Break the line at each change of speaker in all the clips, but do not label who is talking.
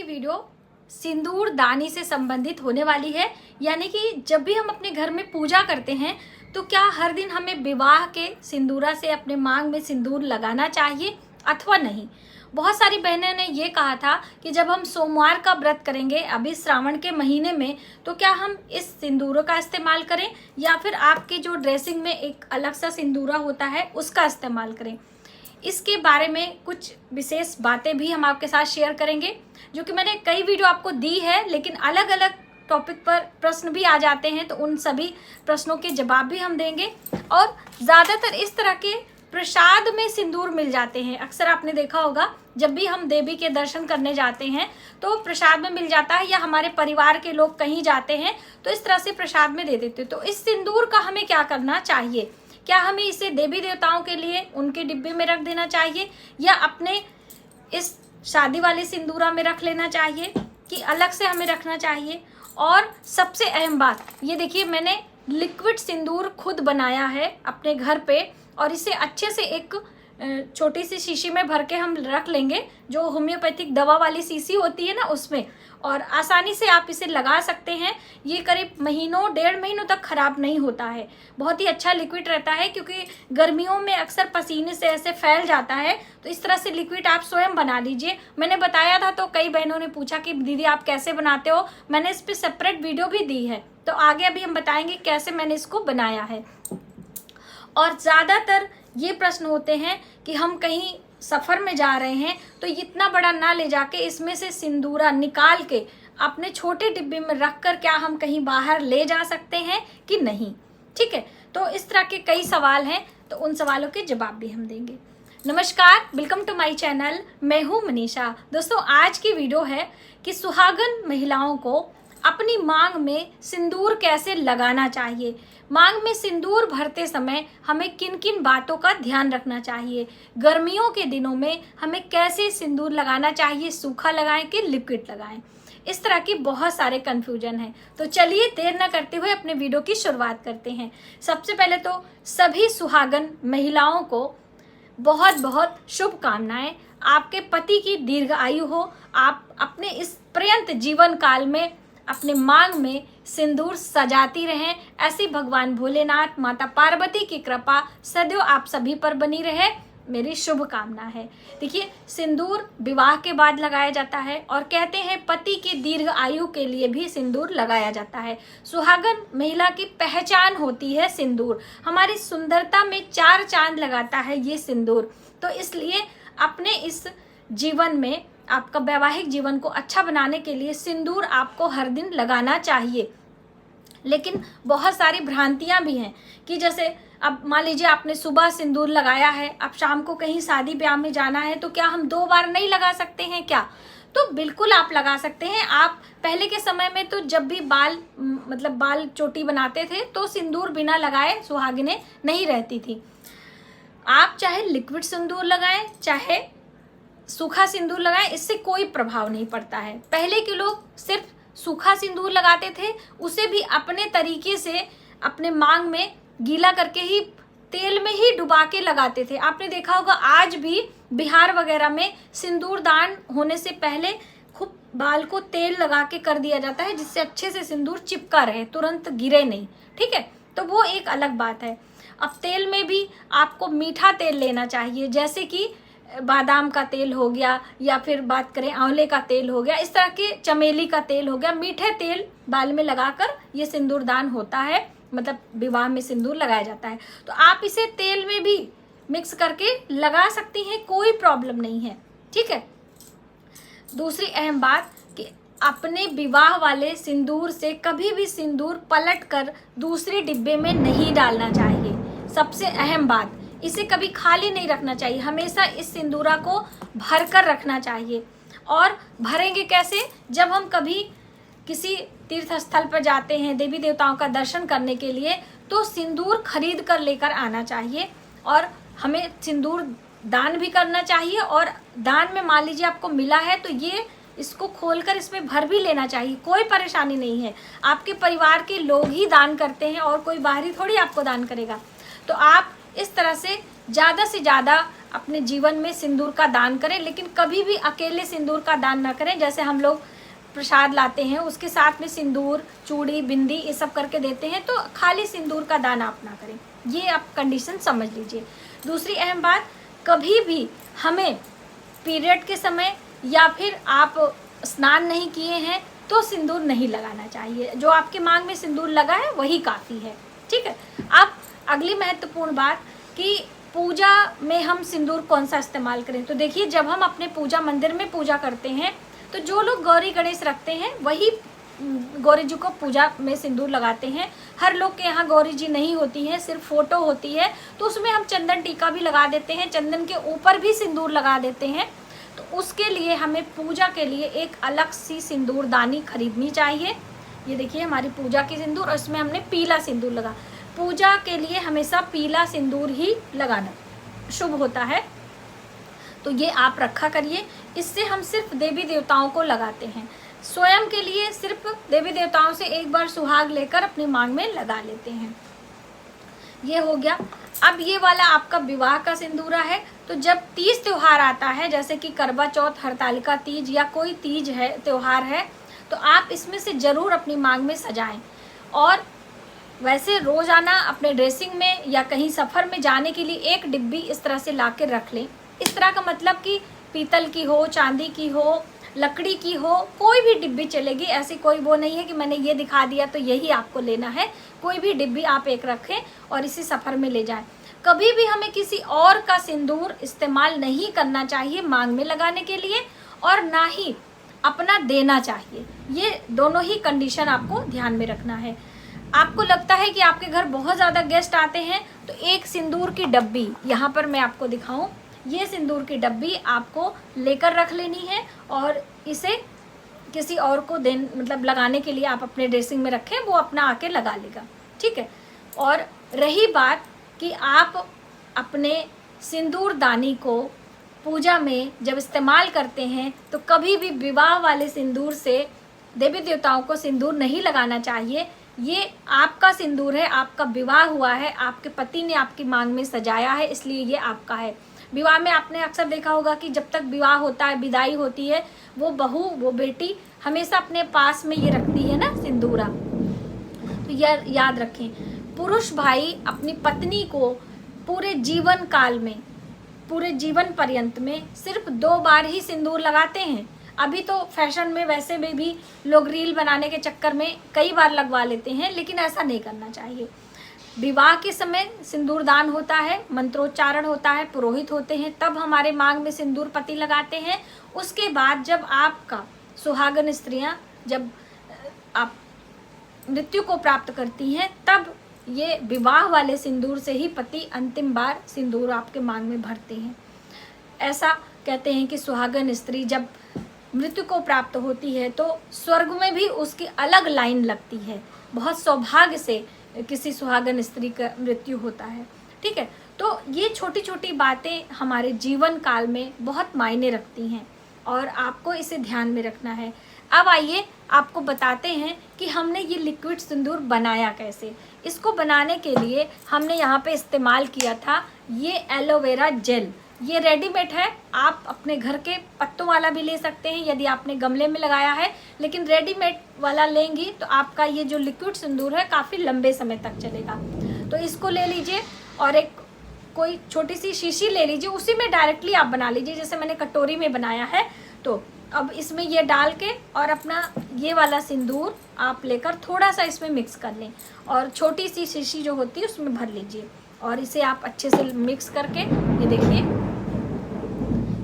की वीडियो सिंदूर दानी से संबंधित होने वाली है। यानी कि जब भी हम अपने घर में पूजा करते हैं तो क्या हर दिन हमें विवाह के सिंदूरा से अपने मांग में सिंदूर लगाना चाहिए अथवा नहीं। बहुत सारी बहनें ने ये कहा था कि जब हम सोमवार का व्रत करेंगे अभी श्रावण के महीने में तो क्या हम इस सिंदूरों का इस्तेमाल करें या फिर आपकी जो ड्रेसिंग में एक अलग सा सिंदूरा होता है उसका इस्तेमाल करें। इसके बारे में कुछ विशेष बातें भी हम आपके साथ शेयर करेंगे, जो कि मैंने कई वीडियो आपको दी है, लेकिन अलग अलग टॉपिक पर प्रश्न भी आ जाते हैं तो उन सभी प्रश्नों के जवाब भी हम देंगे। और ज़्यादातर इस तरह के प्रसाद में सिंदूर मिल जाते हैं। अक्सर आपने देखा होगा जब भी हम देवी के दर्शन करने जाते हैं तो प्रसाद में मिल जाता है, या हमारे परिवार के लोग कहीं जाते हैं तो इस तरह से प्रसाद में दे देते हैं। तो इस सिंदूर का हमें क्या करना चाहिए? क्या हमें इसे देवी देवताओं के लिए उनके डिब्बे में रख देना चाहिए या अपने इस शादी वाले सिंदूरा में रख लेना चाहिए कि अलग से हमें रखना चाहिए? और सबसे अहम बात ये देखिए, मैंने लिक्विड सिंदूर खुद बनाया है अपने घर पे, और इसे अच्छे से एक छोटी सी शीशी में भर के हम रख लेंगे, जो होम्योपैथिक दवा वाली शीशी होती है ना उसमें, और आसानी से आप इसे लगा सकते हैं। ये करीब महीनों 1.5 महीनों तक खराब नहीं होता है। बहुत ही अच्छा लिक्विड रहता है, क्योंकि गर्मियों में अक्सर पसीने से ऐसे फैल जाता है। तो इस तरह से लिक्विड आप स्वयं बना लीजिए। मैंने बताया था तो कई बहनों ने पूछा कि दीदी आप कैसे बनाते हो, मैंने इस पर सेपरेट वीडियो भी दी है, तो आगे अभी हम बताएंगे कैसे मैंने इसको बनाया है। और ज़्यादातर ये प्रश्न होते हैं कि हम कहीं सफ़र में जा रहे हैं तो इतना बड़ा ना ले जाके इसमें से सिंदूरा निकाल के अपने छोटे डिब्बे में रख कर क्या हम कहीं बाहर ले जा सकते हैं कि नहीं। ठीक है, तो इस तरह के कई सवाल हैं, तो उन सवालों के जवाब भी हम देंगे। नमस्कार, वेलकम टू माय चैनल। मैं हूँ मनीषा। दोस्तों, आज की वीडियो है कि सुहागन महिलाओं को अपनी मांग में सिंदूर कैसे लगाना चाहिए। मांग में सिंदूर भरते समय हमें किन किन बातों का ध्यान रखना चाहिए। गर्मियों के दिनों में हमें कैसे सिंदूर लगाना चाहिए, सूखा लगाएं कि लिक्विड लगाएं। इस तरह की बहुत सारे कन्फ्यूजन है। तो चलिए देर न करते हुए अपने वीडियो की शुरुआत करते हैं। सबसे पहले तो सभी सुहागन महिलाओं को बहुत बहुत शुभकामनाएं। आपके पति की दीर्घ आयु हो। आप अपने इस पर्यंत जीवन काल में अपने मांग में सिंदूर सजाती रहें। ऐसी भगवान भोलेनाथ, माता पार्वती की कृपा सदैव आप सभी पर बनी रहे, मेरी शुभकामना है। देखिए, सिंदूर विवाह के बाद लगाया जाता है और कहते हैं पति की दीर्घ आयु के लिए भी सिंदूर लगाया जाता है। सुहागन महिला की पहचान होती है सिंदूर। हमारी सुंदरता में 4 चांद लगाता है ये सिंदूर। तो इसलिए अपने इस जीवन में, आपका वैवाहिक जीवन को अच्छा बनाने के लिए सिंदूर आपको हर दिन लगाना चाहिए। लेकिन बहुत सारी भ्रांतियां भी हैं कि जैसे अब मान लीजिए आपने सुबह सिंदूर लगाया है, अब शाम को कहीं शादी ब्याह में जाना है तो क्या हम 2 बार नहीं लगा सकते हैं क्या? तो बिल्कुल आप लगा सकते हैं। आप पहले के समय में तो जब भी बाल चोटी बनाते थे तो सिंदूर बिना लगाए सुहागिनें नहीं रहती थी। आप चाहे लिक्विड सिंदूर लगाएं चाहे सूखा सिंदूर लगाएं, इससे कोई प्रभाव नहीं पड़ता है। पहले के लोग सिर्फ सूखा सिंदूर लगाते थे, उसे भी अपने तरीके से अपने मांग में गीला करके ही तेल में ही डुबा के लगाते थे। आपने देखा होगा आज भी बिहार वगैरह में सिंदूर दान होने से पहले खूब बाल को तेल लगा के कर दिया जाता है, जिससे अच्छे से सिंदूर चिपका रहे, तुरंत गिरे नहीं। ठीक है, तो वो एक अलग बात है। अब तेल में भी आपको मीठा तेल लेना चाहिए, जैसे कि बादाम का तेल हो गया, या फिर बात करें आंवले का तेल हो गया, इस तरह के चमेली का तेल हो गया। मीठे तेल बाल में लगाकर ये सिंदूर दान होता है, मतलब विवाह में सिंदूर लगाया जाता है। तो आप इसे तेल में भी मिक्स करके लगा सकती हैं, कोई प्रॉब्लम नहीं है। ठीक है, दूसरी अहम बात कि अपने विवाह वाले सिंदूर से कभी भी सिंदूर पलट कर दूसरे डिब्बे में नहीं डालना चाहिए। सबसे अहम बात, इसे कभी खाली नहीं रखना चाहिए, हमेशा इस सिंदूरा को भर कर रखना चाहिए। और भरेंगे कैसे? जब हम कभी किसी तीर्थ स्थल पर जाते हैं देवी देवताओं का दर्शन करने के लिए, तो सिंदूर खरीद कर लेकर आना चाहिए। और हमें सिंदूर दान भी करना चाहिए, और दान में मान लीजिए आपको मिला है तो ये इसको खोलकर इसमें भर भी लेना चाहिए, कोई परेशानी नहीं है। आपके परिवार के लोग ही दान करते हैं और कोई बाहरी थोड़ी आपको दान करेगा। तो आप इस तरह से ज़्यादा अपने जीवन में सिंदूर का दान करें, लेकिन कभी भी अकेले सिंदूर का दान ना करें। जैसे हम लोग प्रसाद लाते हैं उसके साथ में सिंदूर, चूड़ी, बिंदी ये सब करके देते हैं, तो खाली सिंदूर का दान आप ना करें। ये आप कंडीशन समझ लीजिए। दूसरी अहम बात, कभी भी हमें पीरियड के समय या फिर आप स्नान नहीं किए हैं तो सिंदूर नहीं लगाना चाहिए। जो आपके मांग में सिंदूर लगा है वही काफ़ी है, ठीक है। अब अगली महत्वपूर्ण बात कि पूजा में हम सिंदूर कौन सा इस्तेमाल करें। तो देखिए, जब हम अपने पूजा मंदिर में पूजा करते हैं तो जो लोग गौरी गणेश रखते हैं वही गौरी जी को पूजा में सिंदूर लगाते हैं। हर लोग के यहाँ गौरी जी नहीं होती है, सिर्फ फोटो होती है, तो उसमें हम चंदन टीका भी लगा देते हैं, चंदन के ऊपर भी सिंदूर लगा देते हैं। तो उसके लिए हमें पूजा के लिए एक अलग सी सिंदूरदानी खरीदनी चाहिए। ये देखिए हमारी पूजा की सिंदूर, और इसमें हमने पीला सिंदूर लगा। पूजा के लिए हमेशा पीला सिंदूर ही लगाना शुभ होता है, तो ये आप रखा करिए। इससे हम सिर्फ देवी देवताओं को लगाते हैं, स्वयं के लिए सिर्फ देवी देवताओं से एक बार सुहाग लेकर अपनी मांग में लगा लेते हैं। ये हो गया। अब ये वाला आपका विवाह का सिंदूरा है। तो जब तीज त्योहार आता है, जैसे कि करवा चौथ, हरतालिका तीज या कोई तीज है, त्योहार है, तो आप इसमें से ज़रूर अपनी मांग में सजाएं। और वैसे रोज़ाना अपने ड्रेसिंग में या कहीं सफ़र में जाने के लिए एक डिब्बी इस तरह से ला के रख लें। इस तरह का मतलब कि पीतल की हो, चांदी की हो, लकड़ी की हो, कोई भी डिब्बी चलेगी। ऐसी कोई वो नहीं है कि मैंने ये दिखा दिया तो यही आपको लेना है। कोई भी डिब्बी आप एक रखें और इसी सफ़र में ले जाएं। कभी भी हमें किसी और का सिंदूर इस्तेमाल नहीं करना चाहिए मांग में लगाने के लिए, और ना ही अपना देना चाहिए। ये दोनों ही कंडीशन आपको ध्यान में रखना है। आपको लगता है कि आपके घर बहुत ज़्यादा गेस्ट आते हैं, तो एक सिंदूर की डब्बी, यहाँ पर मैं आपको दिखाऊं, ये सिंदूर की डब्बी आपको लेकर रख लेनी है और इसे किसी और को मतलब लगाने के लिए आप अपने ड्रेसिंग में रखें, वो अपना आके लगा लेगा, ठीक है। और रही बात कि आप अपने सिंदूर दानी को पूजा में जब इस्तेमाल करते हैं तो कभी भी विवाह वाले सिंदूर से देवी देवताओं को सिंदूर नहीं लगाना चाहिए। ये आपका सिंदूर है, आपका विवाह हुआ है, आपके पति ने आपकी मांग में सजाया है, इसलिए ये आपका है। विवाह में आपने अक्सर देखा होगा कि जब तक विवाह होता है, विदाई होती है, वो बहू, वो बेटी हमेशा अपने पास में ये रखती है ना सिंदूरा। तो याद रखें, पुरुष भाई अपनी पत्नी को पूरे जीवन काल में, पूरे जीवन पर्यंत में सिर्फ 2 बार ही सिंदूर लगाते हैं। अभी तो फैशन में वैसे में भी लोग रील बनाने के चक्कर में कई बार लगवा लेते हैं, लेकिन ऐसा नहीं करना चाहिए। विवाह के समय सिंदूर दान होता है, मंत्रोच्चारण होता है, पुरोहित होते हैं, तब हमारे मांग में सिंदूर पति लगाते हैं। उसके बाद जब आपका सुहागन स्त्रियां जब आप मृत्यु को प्राप्त करती हैं, तब ये विवाह वाले सिंदूर से ही पति अंतिम बार सिंदूर आपके मांग में भरते हैं। ऐसा कहते हैं कि सुहागन स्त्री जब मृत्यु को प्राप्त होती है तो स्वर्ग में भी उसकी अलग लाइन लगती है। बहुत सौभाग्य से किसी सुहागन स्त्री का मृत्यु होता है, ठीक है। तो ये छोटी छोटी बातें हमारे जीवन काल में बहुत मायने रखती हैं और आपको इसे ध्यान में रखना है। अब आइए आपको बताते हैं कि हमने ये लिक्विड सिंदूर बनाया कैसे। इसको बनाने के लिए हमने यहाँ पे इस्तेमाल किया था ये एलोवेरा जेल। ये रेडीमेड है, आप अपने घर के पत्तों वाला भी ले सकते हैं यदि आपने गमले में लगाया है, लेकिन रेडीमेड वाला लेंगी तो आपका ये जो लिक्विड सिंदूर है काफ़ी लंबे समय तक चलेगा। तो इसको ले लीजिए और एक कोई छोटी सी शीशी ले लीजिए, उसी में डायरेक्टली आप बना लीजिए, जैसे मैंने कटोरी में बनाया है। तो अब इसमें ये डाल के और अपना ये वाला सिंदूर आप लेकर थोड़ा सा इसमें मिक्स कर लें और छोटी सी शीशी जो होती है उसमें भर लीजिए और इसे आप अच्छे से मिक्स करके, ये देखिए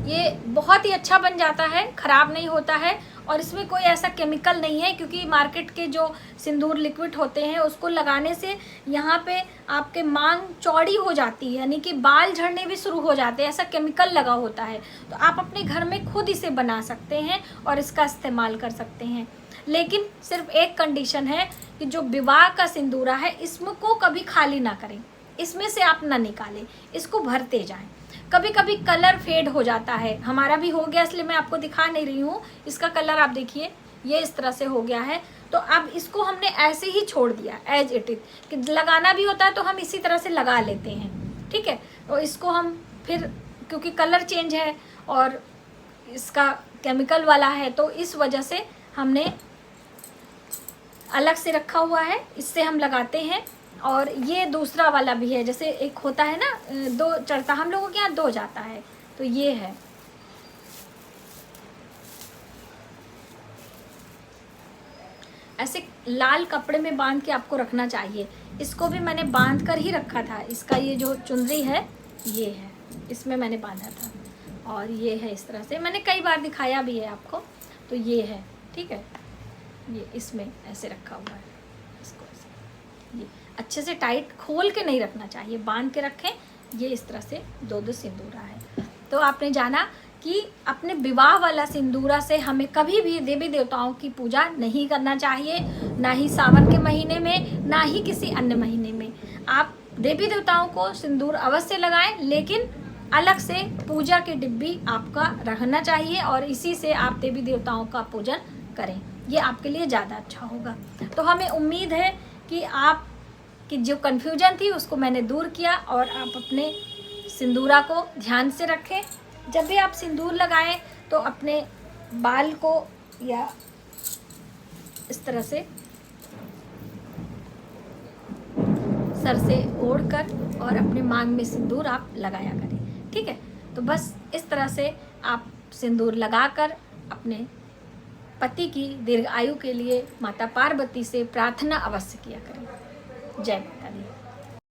ये बहुत ही अच्छा बन जाता है, ख़राब नहीं होता है और इसमें कोई ऐसा केमिकल नहीं है, क्योंकि मार्केट के जो सिंदूर लिक्विड होते हैं उसको लगाने से यहाँ पे आपके मांग चौड़ी हो जाती है, यानी कि बाल झड़ने भी शुरू हो जाते हैं, ऐसा केमिकल लगा होता है। तो आप अपने घर में खुद इसे बना सकते हैं और इसका इस्तेमाल कर सकते हैं, लेकिन सिर्फ एक कंडीशन है कि जो विवाह का सिंदूरा है इसको कभी खाली ना करें, इसमें से आप ना निकालें, इसको भरते जाएं। कभी कभी कलर फेड हो जाता है, हमारा भी हो गया इसलिए मैं आपको दिखा नहीं रही हूँ। इसका कलर आप देखिए ये इस तरह से हो गया है, तो अब इसको हमने ऐसे ही छोड़ दिया एज इट इज, कि लगाना भी होता है तो हम इसी तरह से लगा लेते हैं, ठीक है। तो इसको हम फिर क्योंकि कलर चेंज है और इसका केमिकल वाला है, तो इस वजह से हमने अलग से रखा हुआ है, इससे हम लगाते हैं। और ये दूसरा वाला भी है, जैसे एक होता है ना 2 चढ़ता, हम लोगों के यहाँ 2 जाता है, तो ये है। ऐसे लाल कपड़े में बांध के आपको रखना चाहिए। इसको भी मैंने बांध कर ही रखा था, इसका ये जो चुनरी है ये है, इसमें मैंने बांधा था। और ये है इस तरह से, मैंने कई बार दिखाया भी है आपको। तो ये है, ठीक है, ये इसमें ऐसे रखा हुआ है। इसको ऐसे ये अच्छे से टाइट खोल के नहीं रखना चाहिए, बांध के रखें। ये इस तरह से 2-2 सिंदूरा है। तो आपने जाना कि अपने विवाह वाला सिंदूरा से हमें कभी भी देवी देवताओं की पूजा नहीं करना चाहिए, ना ही सावन के महीने में, ना ही किसी अन्य महीने में। आप देवी देवताओं को सिंदूर अवश्य लगाएं, लेकिन अलग से पूजा की डिब्बी आपका रहना चाहिए और इसी से आप देवी देवताओं का पूजन करें, ये आपके लिए ज़्यादा अच्छा होगा। तो हमें उम्मीद है कि आप की जो कन्फ्यूजन थी उसको मैंने दूर किया और आप अपने सिंदूरा को ध्यान से रखें। जब भी आप सिंदूर लगाएं तो अपने बाल को या इस तरह से सर से ओढ़कर और अपने मांग में सिंदूर आप लगाया करें, ठीक है। तो बस इस तरह से आप सिंदूर लगाकर अपने पति की दीर्घ आयु के लिए माता पार्वती से प्रार्थना अवश्य किया करें। जय माता दी।